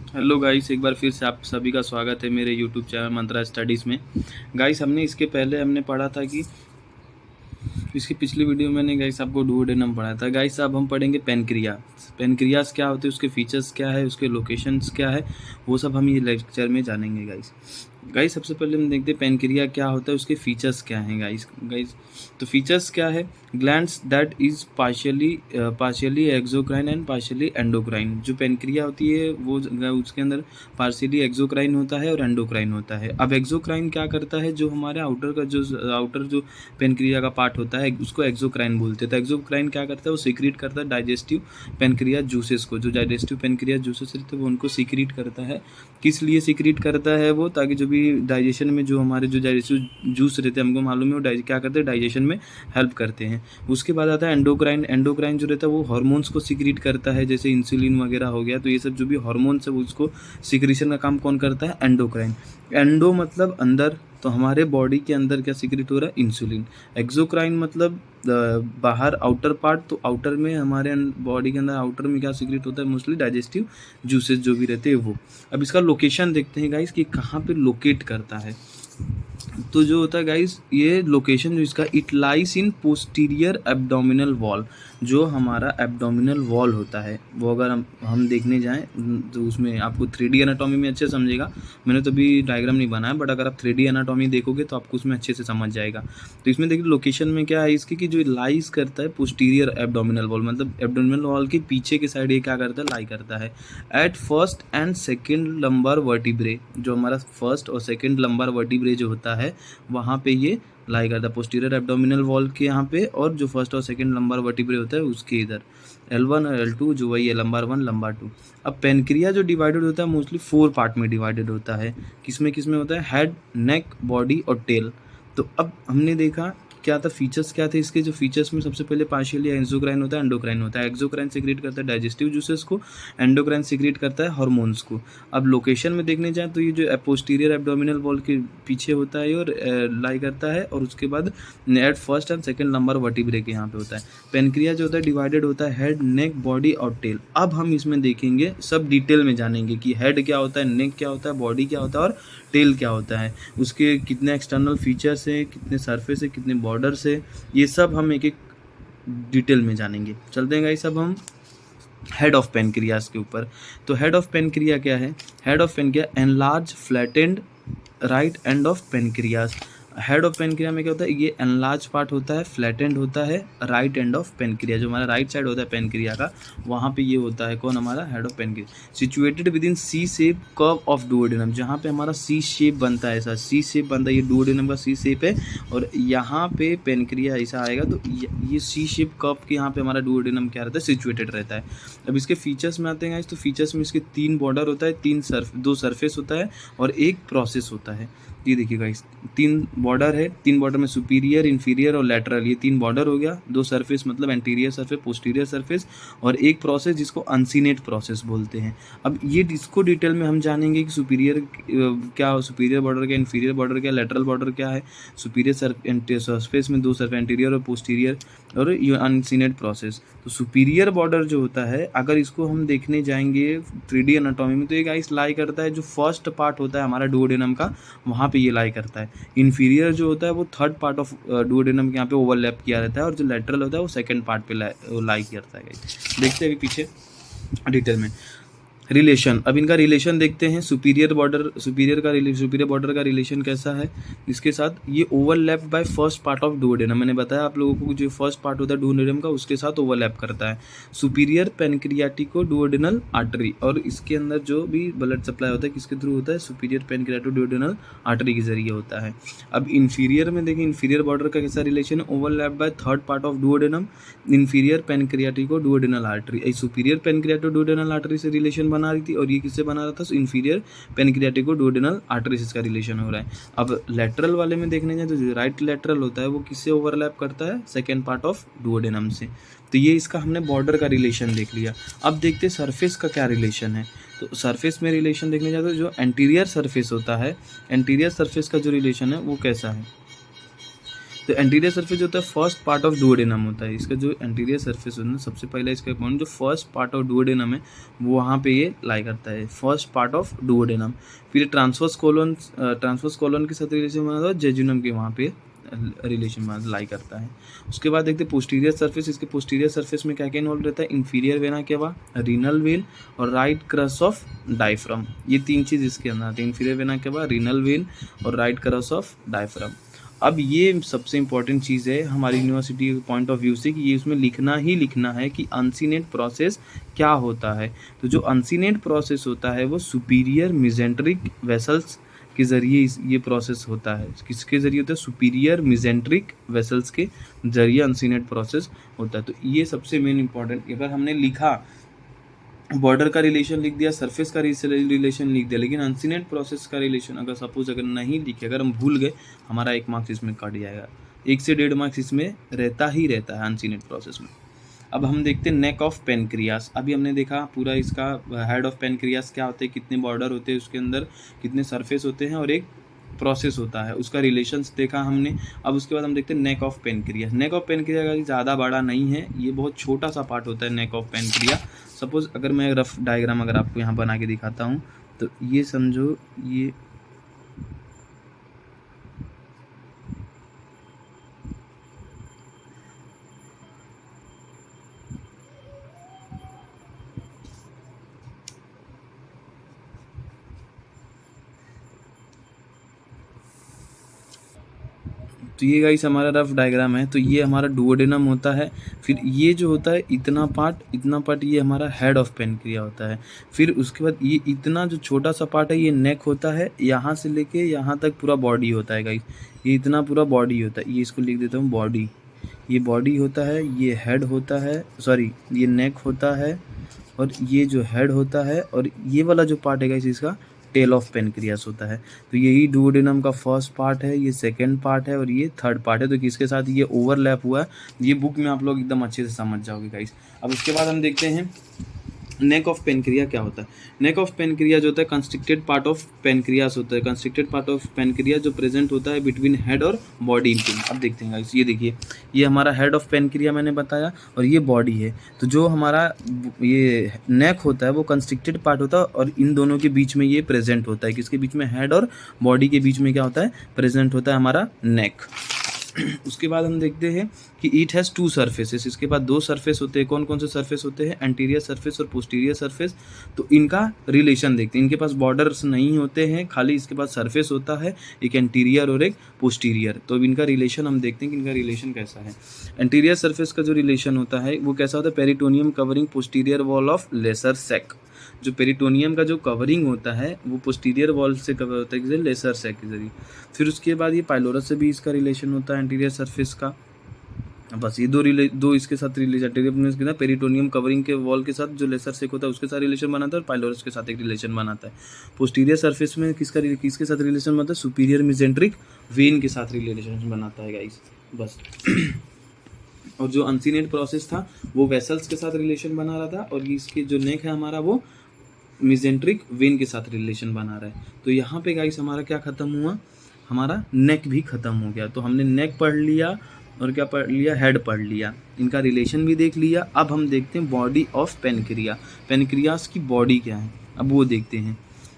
Hello guys, एक बार फिर से आप सभी का स्वागत है मेरे यूट्यूब चैनल मंत्रा स्टडीज़ में। गाइस, इसके पहले हमने पढ़ा था कि इसकी पिछली वीडियो में मैंने गाइस आपको डुओडेनम पढ़ाया था। गाइस अब हम पढ़ेंगे पेनक्रियास। पेनक्रियास क्या होते हैं, उसके फीचर्स क्या है, उसके लोकेशंस क्या है, वो सब हम ये लेक्चर में जानेंगे गाइस। गाइस सबसे पहले हम देखते हैं पेनक्रिया क्या होता है, उसके फीचर्स क्या हैं गाइस। तो फीचर्स क्या है, glands that is partially exocrine and partially endocrine. जो पेनक्रिया होती है वो उसके अंदर पार्शियली एक्सोक्राइन होता है और एंडोक्राइन होता है। अब एक्सोक्राइन क्या करता है, जो हमारे आउटर जो पेनक्रिया का पार्ट होता है उसको एक्सोक्राइन बोलते हैं। तो एक्सोक्राइन क्या करता है, वो सीक्रेट करता है डाइजेस्टिव पेनक्रिया जूसेस को। जो डाइजेस्टिव पेनक्रिया जूसेस रहते हैं वो उनको सीक्रेट करता है। किस लिए सीक्रेट करता है वो, ताकि जो भी डाइजेशन में जो हमारे जो डाइजेस्टिव जूस रहते हैं हमको मालूम है वो क्या करते हैं, डाइजेशन में हेल्प करते हैं। उसके बाद आता है एंडोक्राइन। एंडोक्राइन जो रहता है वो हार्मोन्स को सीक्रेट करता है, जैसे इंसुलिन वगैरह हो गया। तो ये सब जो भी हार्मोन्स है उसको सीक्रेशन का काम कौन करता है, एंडोक्राइन। एंडो अंदर, तो हमारे बॉडी के अंदर क्या सीक्रेट हो रहा है, इंसुलिन। एक्सोक्राइन बाहर, आउटर पार्ट। तो आउटर में हमारे बॉडी के अंदर आउटर में क्या सीक्रेट होता है, मोस्टली डाइजेस्टिव जूसेस जो भी रहते हैं वो। अब इसका लोकेशन देखते हैं गाइस कि कहाँ पे लोकेट करता है। तो जो होता है गाइस, ये लोकेशन जो इसका, it lies in posterior abdominal wall. जो हमारा एब्डोमिनल वॉल होता है वो अगर हम देखने जाएं तो उसमें आपको 3D एनाटॉमी में अच्छे समझेगा। मैंने तो अभी डायग्राम नहीं बनाया, बट अगर आप 3D एनाटॉमी देखोगे तो आपको उसमें अच्छे से समझ जाएगा। तो इसमें देखिए लोकेशन में क्या है इसकी, कि जो लाइस करता है पोस्टीरियर एब्डोमिनल वॉल, मतलब एब्डोमिनल वॉल के पीछे के साइड ये क्या करता है, लाई करता है। At first and second lumbar vertebrae. जो हमारा फर्स्ट और सेकेंड लंबर वर्टिब्रे जो होता है वहाँ पे ये लाई करता है, पोस्टीरियर एब्डोमिनल वॉल के यहाँ पे। और जो फर्स्ट और सेकंड लंबार वर्टिब्रे होता है उसके इधर L1 और L2, जो वही है लंबार 1 लंबार 2। अब पेनक्रिया जो डिवाइडेड होता है मोस्टली 4 पार्ट में डिवाइडेड होता है। किसमें होता है, हेड, नेक, बॉडी और टेल। तो अब हमने देखा क्या था, फीचर्स क्या थे इसके। जो फीचर्स में सबसे पहले पार्शियली एक्सोक्राइन होता है, एंडोक्राइन होता है। एक्सोक्राइन सीक्रेट करता है डाइजेस्टिव जूसेस को, एंडोक्राइन सीक्रेट करता है हार्मोन्स को। अब लोकेशन में देखने जाए तो ये जो पोस्टीरियर एब्डोमिनल वॉल के पीछे होता है और लाई करता है, और उसके बाद at first and second lumbar vertebrae के यहाँ पे होता है। पेनक्रिया जो होता है डिवाइडेड होता है हेड, नेक, बॉडी और टेल। अब हम इसमें देखेंगे, सब डिटेल में जानेंगे कि हेड क्या होता है, नेक क्या होता है, बॉडी क्या होता है और टेल क्या होता है। उसके कितने एक्सटर्नल फीचर्स हैं, कितने सरफेस है, कितने बॉर्डर्स है, ये सब हम एक एक डिटेल में जानेंगे। चलते हैं गाइस अब हम हेड ऑफ पेनक्रियास के ऊपर। तो हेड ऑफ पेनक्रिया क्या है, head of pancreas enlarge flattened right end of pancreas. Head of pancreas में क्या होता है, ये एनलार्ज पार्ट होता है, फ्लैटेंड होता है, राइट एंड ऑफ पेनक्रिया। जो हमारा राइट साइड होता है पेनक्रिया का, वहाँ पे ये होता है कौन, हमारा head of pancreas. Situated within C shape curve of duodenum. जहाँ पे हमारा सी शेप बनता है, ऐसा सी शेप बनता है, ये डुओडेनम का सी शेप है और यहाँ पे पेनक्रिया ऐसा आएगा। तो ये सी शेप कर्व के यहाँ पे हमारा डुओडेनम क्या रहता है, सिचुएटेड रहता है। अब इसके फीचर्स में आते हैं, तो फीचर्स में इसके 3 बॉर्डर होता है, 2 सरफेस होता है और 1 प्रोसेस होता है। ये देखिए गाइस, 3 बॉर्डर है, 3 बॉर्डर में सुपीरियर, इंफीरियर और लेटरल, ये 3 बॉर्डर हो गया। 2 सरफेस मतलब एंटीरियर सरफेस, पोस्टीरियर सरफेस, और 1 प्रोसेस जिसको अनसीनेट प्रोसेस बोलते हैं। अब ये इसको डिटेल में हम जानेंगे कि सुपीरियर क्या, सुपीरियर बॉर्डर क्या, इंफीरियर बॉर्डर क्या, लेटरल बॉर्डर क्या है। सुपीरियर सरफेस में 2 सरफेस, एंटीरियर और पोस्टीरियर, और ये अनसीनेट प्रोसेस। तो सुपीरियर बॉर्डर जो होता है, अगर इसको हम देखने जाएंगे 3D एनाटॉमी में, तो ये गाइस लाई करता है, जो फर्स्ट पार्ट होता है हमारा डुओडेनम का, वहाँ पे ये लाई करता है। इन्फीरियर जो होता है वो थर्ड पार्ट ऑफ डुओडेनम के यहाँ पे ओवरलैप किया रहता है, और जो लेटरल होता है वो सेकंड पार्ट पे लाई करता है गाइस। देखते हैं अभी पीछे डिटेल में रिलेशन। अब इनका रिलेशन देखते हैं। सुपीरियर बॉर्डर का रिलेशन कैसा है इसके साथ, ये overlap by first part of duodenum. मैंने बताया आप लोगों को, जो फर्स्ट पार्ट होता है डुओडेनम का उसके साथ ओवरलैप करता है। सुपीरियर पेनक्रियाटिको डुओडेनल आर्टरी, और इसके अंदर जो भी ब्लड सप्लाई होता है किसके थ्रू होता है, सुपीरियर पेनक्रियाटिको डुओडेनल आर्टरी के जरिए होता है। अब इन्फीरियर में देखिए, इन्फीरियर बॉर्डर का कैसा रिलेशन है, overlap by third part of duodenum, inferior pancreatico duodenal artery. Superior pancreatico duodenal artery से रिलेशन बना रही थी, और ये किससे बना रहा था, इन्फीरियर पेनक्रियाटिको डुओडेनल आर्टरी से इसका रिलेशन हो रहा है। अब लेटरल वाले में देखने जाए तो जो राइट लेटरल होता है वो किससे ओवरलैप करता है, सेकेंड पार्ट ऑफ डुओडेनम से। तो ये इसका हमने बॉर्डर का रिलेशन देख लिया। अब देखते सरफेस का क्या रिलेशन है। तो सरफेस में रिलेशन देखने जाए तो जो एंटीरियर सरफेस होता है, एंटीरियर सरफेस का जो रिलेशन है वो कैसा है। तो एंटीरियर सरफेस जो होता है फर्स्ट पार्ट ऑफ डुओडेनम होता है। इसका जो एंटीरियर सरफेस होता है सबसे पहले इसका पॉइंट जो फर्स्ट पार्ट ऑफ डुओडेनम है वो वहाँ पे ये लाई करता है, फर्स्ट पार्ट ऑफ डुओडेनम। फिर ट्रांसवर्स कॉलोन के साथ रिलेशन बनाता है, जेजुनम के वहाँ पे रिलेशन लाई करता है। उसके बाद देखते हैं पोस्टीरियर सरफेस। इसके पोस्टीरियर सरफेस में क्या क्या इन्वॉल्व रहता है, inferior vena cava, renal vein और राइट क्रस ऑफ डायफ्राम। ये तीन चीज़ इसके अंदर आती है, inferior vena cava, renal vein और राइट क्रस ऑफ डायफ्राम। अब ये सबसे इंपॉर्टेंट चीज़ है हमारी यूनिवर्सिटी के पॉइंट ऑफ व्यू से कि ये इसमें लिखना ही लिखना है कि अनसीनेट प्रोसेस क्या होता है। तो जो अनसीनेट प्रोसेस होता है वो सुपीरियर मिजेंट्रिक वेसल्स के ज़रिए ये प्रोसेस होता है। किसके ज़रिए होता है, सुपीरियर मिजेंट्रिक वेसल्स के ज़रिए अनसीनेट प्रोसेस होता है। तो ये सबसे मेन इंपॉर्टेंट, अगर हमने लिखा बॉर्डर का रिलेशन लिख दिया, सरफेस का रिलेशन लिख दिया, लेकिन अनसीनेट प्रोसेस का रिलेशन अगर सपोज अगर नहीं लिखे, अगर हम भूल गए, हमारा 1 मार्क्स इसमें कट जाएगा। 1 से 1.5 मार्क्स इसमें रहता ही रहता है अनसीनेट प्रोसेस में। अब हम देखते हैं नेक ऑफ पेनक्रियास। अभी हमने देखा पूरा इसका हेड ऑफ पेनक्रियास क्या होते हैं, कितने बॉर्डर होते हैं उसके अंदर, कितने सरफेस होते हैं और एक प्रोसेस होता है, उसका रिलेशंस देखा हमने। अब उसके बाद हम देखते हैं neck of pancreas. Neck of pancreas का ज़्यादा बड़ा नहीं है, ये बहुत छोटा सा पार्ट होता है नेक ऑफ पेनक्रिया। सपोज अगर मैं रफ डायग्राम अगर आपको यहाँ बना के दिखाता हूँ तो ये समझो, ये तो ये गाइस हमारा रफ डायग्राम है। तो ये हमारा डुओडेनम होता है, फिर ये जो होता है इतना पार्ट ये हमारा हेड ऑफ पेनक्रिया होता है। फिर उसके बाद ये इतना जो छोटा सा पार्ट है ये नेक होता है, यहाँ से लेके यहाँ तक पूरा बॉडी होता है गाइस, ये इतना पूरा बॉडी होता है। ये इसको लिख देता हूँ बॉडी, ये बॉडी होता है, ये हेड होता है, सॉरी ये नेक होता है और ये जो हेड होता है और ये वाला जो पार्ट है गाइस इसका टेल ऑफ पेनक्रियास होता है। तो यही डुओडेनम का फर्स्ट पार्ट है, ये सेकंड पार्ट है और ये थर्ड पार्ट है। तो किसके साथ ये ओवरलैप हुआ है, ये बुक में आप लोग एकदम अच्छे से समझ जाओगे गाइस। अब उसके बाद हम देखते हैं नेक ऑफ पेनक्रिया क्या होता है। नेक ऑफ पेनक्रिया जो होता है कंस्ट्रिक्टेड पार्ट ऑफ पेनक्रियास होता है। कंस्ट्रिक्टेड पार्ट ऑफ पेनक्रिया जो प्रेजेंट होता है बिटवीन हेड और बॉडी इनके। अब देखते हैं गाइस, ये देखिए ये हमारा हेड ऑफ पेनक्रिया मैंने बताया और ये बॉडी है। तो जो हमारा ये नेक होता है वो कंस्ट्रिक्टेड पार्ट होता है और इन दोनों के बीच में ये प्रेजेंट होता है। किसके बीच में, हेड और बॉडी के बीच में क्या होता है, प्रेजेंट होता है हमारा नेक। उसके बाद हम देखते हैं कि इट हैज़ 2 सरफेसेस। इसके बाद 2 सरफेस होते हैं। कौन कौन से सरफेस होते हैं, एंटीरियर सरफेस और पोस्टीरियर सरफेस। तो इनका रिलेशन देखते हैं। इनके पास बॉर्डर्स नहीं होते हैं, खाली इसके पास सरफेस होता है, एक एंटीरियर और एक पोस्टीरियर। तो अब इनका रिलेशन हम देखते हैं कि इनका रिलेशन कैसा है। एंटीरियर सरफेस का जो रिलेशन होता है वो कैसा होता है, peritoneum covering posterior wall of lesser sac. जो पेरिटोनियम का जो कवरिंग होता है वो पोस्टीरियर वॉल से कवर होता है किसी लेसर सैक के जरिए। फिर उसके बाद ये पाइलोरस से भी इसका रिलेशन होता है एंटीरियर सरफेस का। बस ये दो इसके साथ रिलेशन, पेरिटोनियम कवरिंग के वॉल के साथ जो लेसर सेक होता है उसके साथ रिलेशन बनाता है और पाइलोरस के साथ एक रिलेशन बनाता है। पोस्टीरियर सरफेस में किसके साथ रिलेशन बनाता है, सुपीरियर मिजेंट्रिक वेन के साथ रिलेशन बनाता है गाइस, बस। और जो अनसीनेट प्रोसेस था वो वेसल्स के साथ रिलेशन बना रहा था और इसके जो नेक है हमारा वो मिजेंट्रिक वेन के साथ रिलेशन बना रहा है। तो यहाँ पे गाइस हमारा क्या खत्म हुआ, हमारा नेक भी खत्म हो गया। तो हमने नेक पढ़ लिया और क्या पढ़ लिया, हेड पढ़ लिया, इनका रिलेशन भी देख लिया। अब हम देखते हैं बॉडी ऑफ पेनक्रिया। पेनक्रियास की बॉडी क्या है अब वो देखते हैं।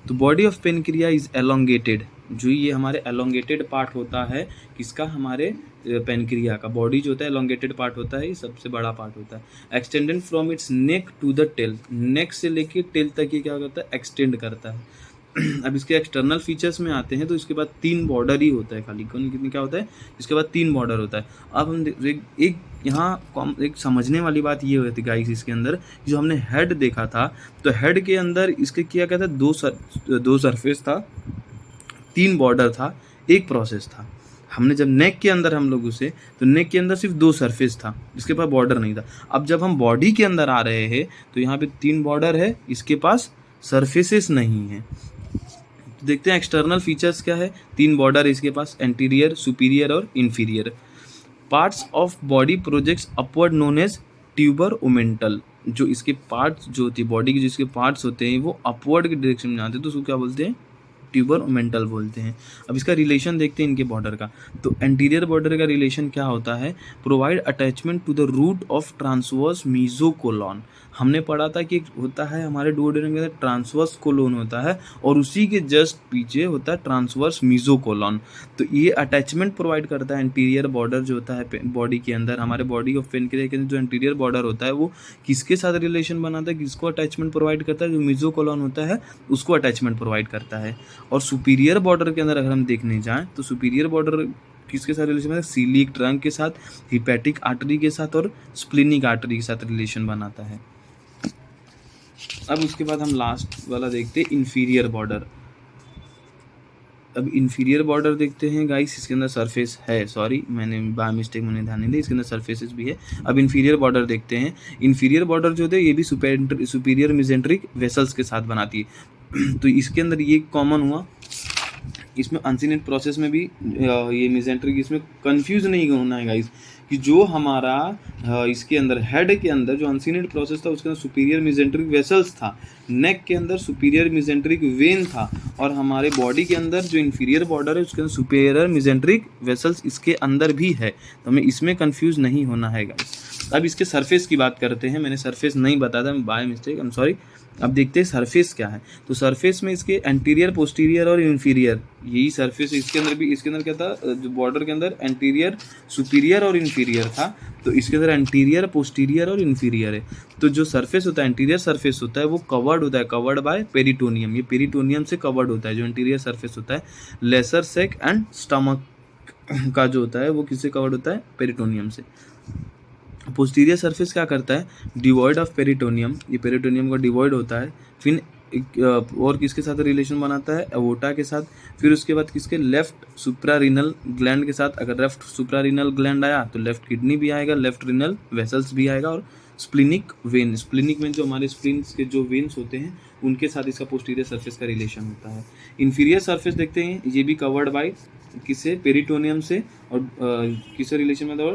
तो body of pancreas is elongated. जो ये हमारे एलोंगेटेड पार्ट होता है किसका, हमारे पेनक्रिया का बॉडी जो होता है एलोंगेटेड पार्ट होता है, ये सबसे बड़ा पार्ट होता है। Extended from its neck to the tail. Neck से लेके टेल तक ये क्या करता है, एक्सटेंड करता है। अब इसके एक्सटर्नल फीचर्स में आते हैं तो इसके बाद 3 बॉर्डर ही होता है खाली। कितनी क्या होता है, इसके बाद 3 बॉर्डर होता है। अब हम एक यहाँ एक समझने वाली बात ये होती है गाइस, इसके अंदर जो हमने हेड देखा था तो हेड के अंदर इसके क्या कहता है, 2 सरफेस था, 3 बॉर्डर था, एक प्रोसेस था। हमने जब नेक के अंदर हम लोग उसे, तो नेक के अंदर सिर्फ 2 सरफेस था, इसके पास बॉर्डर नहीं था। अब जब हम बॉडी के अंदर आ रहे हैं तो यहाँ पे 3 बॉर्डर है, इसके पास सरफेसेस नहीं है। तो देखते हैं एक्सटर्नल फीचर्स क्या है। 3 बॉर्डर इसके पास, एंटीरियर, सुपीरियर और inferior. Parts of body projects upward known as tuber omental. जो इसके पार्ट्स जो होती है बॉडी के, जिसके पार्ट्स होते हैं वो अपवर्ड के डायरेक्शन में आते हैं तो उसको क्या बोलते हैं, ट्यूबर मेंटल बोलते हैं। अब इसका रिलेशन देखते हैं इनके बॉर्डर का। तो एंटीरियर बॉर्डर का रिलेशन क्या होता है, provide attachment to the root of transverse mesocolon. हमने पढ़ा था कि एक होता है हमारे डुओडेनम के अंदर ट्रांसवर्स कोलोन होता है और उसी के जस्ट पीछे होता है ट्रांसवर्स मीजोकोलॉन। तो ये अटैचमेंट प्रोवाइड करता है। एंटीरियर बॉर्डर जो होता है बॉडी के अंदर, हमारे बॉडी ऑफ पेनक्रियास के अंदर जो एंटीरियर बॉर्डर होता है वो किसके साथ रिलेशन बनाता है, किसको अटैचमेंट प्रोवाइड करता है, जो मीजोकोलॉन होता है उसको अटैचमेंट प्रोवाइड करता है। और सुपीरियर बॉर्डर के अंदर अगर हम देखने जाएं तो सुपीरियर बॉर्डर किसके साथ रिलेशन बनाता है, सीलिक ट्रंक के साथ, हिपैटिक आर्टरी के साथ और स्प्लिनिक आर्टरी के साथ रिलेशन बनाता है। अब उसके बाद हम लास्ट वाला देखते हैं इंफीरियर बॉर्डर। अब इंफीरियर बॉर्डर देखते हैं गाइस, इसके अंदर सरफेस है, सॉरी मैंने बाय मिस्टेक मैंने ध्यान नहीं दिया, इसके अंदर सरफेसेस भी है। अब इंफीरियर बॉर्डर देखते हैं। इंफीरियर बॉर्डर जो होते हैं ये भी सुपीरियर मेसेंट्रिक वेसल्स के साथ बनाती है। तो इसके अंदर ये कॉमन हुआ, इसमें अनसीनेट प्रोसेस में भी ये मेसेंट्रिक, इसमें कंफ्यूज नहीं होना है गाइस कि जो हमारा इसके अंदर हेड के अंदर जो अनसीनेट प्रोसेस था उसके अंदर सुपीरियर मेसेंट्रिक वेसल्स था, नेक के अंदर सुपीरियर मेसेंट्रिक वेन था, और हमारे बॉडी के अंदर जो इंफीरियर बॉर्डर है उसके अंदर सुपीरियर मेसेंट्रिक वेसल्स इसके अंदर भी है। तो हमें इसमें कंफ्यूज नहीं होना है गाइस। अब इसके सरफेस की बात करते हैं, मैंने सरफेस नहीं बताया था by mistake, I am sorry. अब देखते हैं सरफेस क्या है। तो सरफेस में इसके एंटीरियर, पोस्टीरियर और इंफीरियर, यही सरफेस इसके अंदर भी। इसके अंदर क्या था, जो बॉर्डर के अंदर एंटीरियर, सुपीरियर और इंफीरियर था, तो इसके अंदर एंटीरियर, पोस्टीरियर और इंफीरियर है। तो जो सरफेस होता है, एंटीरियर सरफेस होता है, वो कवर्ड होता है, कवर्ड बाय पेरिटोनियम। ये पेरिटोनियम से कवर्ड होता है जो एंटीरियर सरफेस होता है। लेसर सेक एंड स्टमक का जो होता है वो किससे कवर्ड होता है, पेरिटोनियम से। पोस्टीरियर सरफेस क्या करता है, डिवॉइड ऑफ पेरिटोनियम, ये पेरिटोनियम का डिवॉइड होता है। फिर और किसके साथ रिलेशन बनाता है, एवोटा के साथ। फिर उसके बाद किसके, लेफ्ट सुप्रारीनल ग्लैंड के साथ। अगर लेफ्ट सुप्रारीनल ग्लैंड आया तो लेफ्ट किडनी भी आएगा, लेफ्ट रीनल वेसल्स भी आएगा, और स्प्लिनिक वेन, स्प्लिनिक वेन जो हमारे स्प्लिन्स के जो वेन्स होते हैं उनके साथ इसका पोस्टीरियर सरफेस का रिलेशन होता है। इंफीरियर सरफेस देखते हैं, ये भी कवर्ड बाय किससे, पेरिटोनियम से, और किससे रिलेशन में था,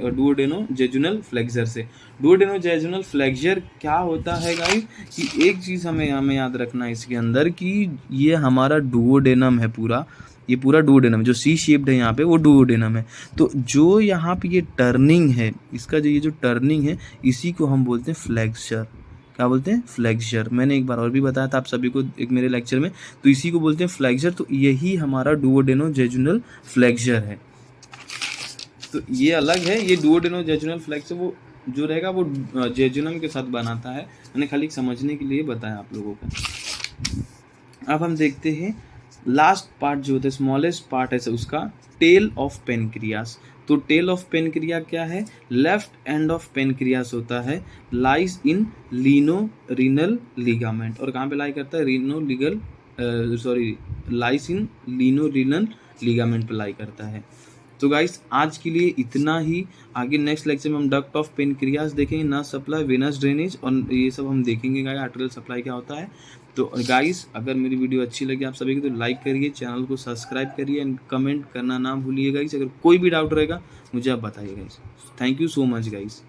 डुओडेनोजेजुनल फ्लेक्सर से। डुओडेनोजेजुनल फ्लेक्सर क्या होता है गाइस, कि एक चीज़ हमें याद रखना है इसके अंदर कि ये हमारा डुओडेनम है पूरा, ये पूरा डुओडेनम जो सी शेप्ड है यहाँ पे वो डुओडेनम है। तो जो यहाँ पे ये टर्निंग है, इसका जो ये जो टर्निंग है इसी को हम बोलते हैं फ्लेक्सर। क्या बोलते हैं, फ्लेक्सर। मैंने एक बार और भी बताया था आप सभी को एक मेरे लेक्चर में, तो इसी को बोलते हैं फ्लेक्सर। तो यही हमारा डुओडेनोजेजुनल फ्लेक्सर है। तो ये अलग है, ये डुओडेनोजेजुनल फ्लेक्सर वो जो रहेगा वो जेजुनम के साथ बनाता है। मैंने खाली समझने के लिए बताया आप लोगों को। अब हम देखते हैं लास्ट पार्ट जो होता है, स्मॉलेस्ट पार्ट है उसका, टेल ऑफ पेनक्रियास। तो टेल ऑफ पेनक्रिया क्या है, लेफ्ट एंड ऑफ पेनक्रियास होता है, lies in Lino renal ligament. और कहाँ पे लाई करता है, lies in Lino renal ligament पे लाई करता है। तो गाइस आज के लिए इतना ही। आगे नेक्स्ट लेक्चर में हम डक्ट ऑफ पेनक्रियास देखेंगे, नर्व सप्लाई, वेनस ड्रेनेज और ये सब हम देखेंगे गाइस, आर्टरियल सप्लाई क्या होता है। तो गाइस अगर मेरी वीडियो अच्छी लगी आप सभी को तो लाइक करिए, चैनल को सब्सक्राइब करिए एंड कमेंट करना ना भूलिए गाइस। अगर कोई भी डाउट रहेगा मुझे आप बताइए guys. Thank you so much guys.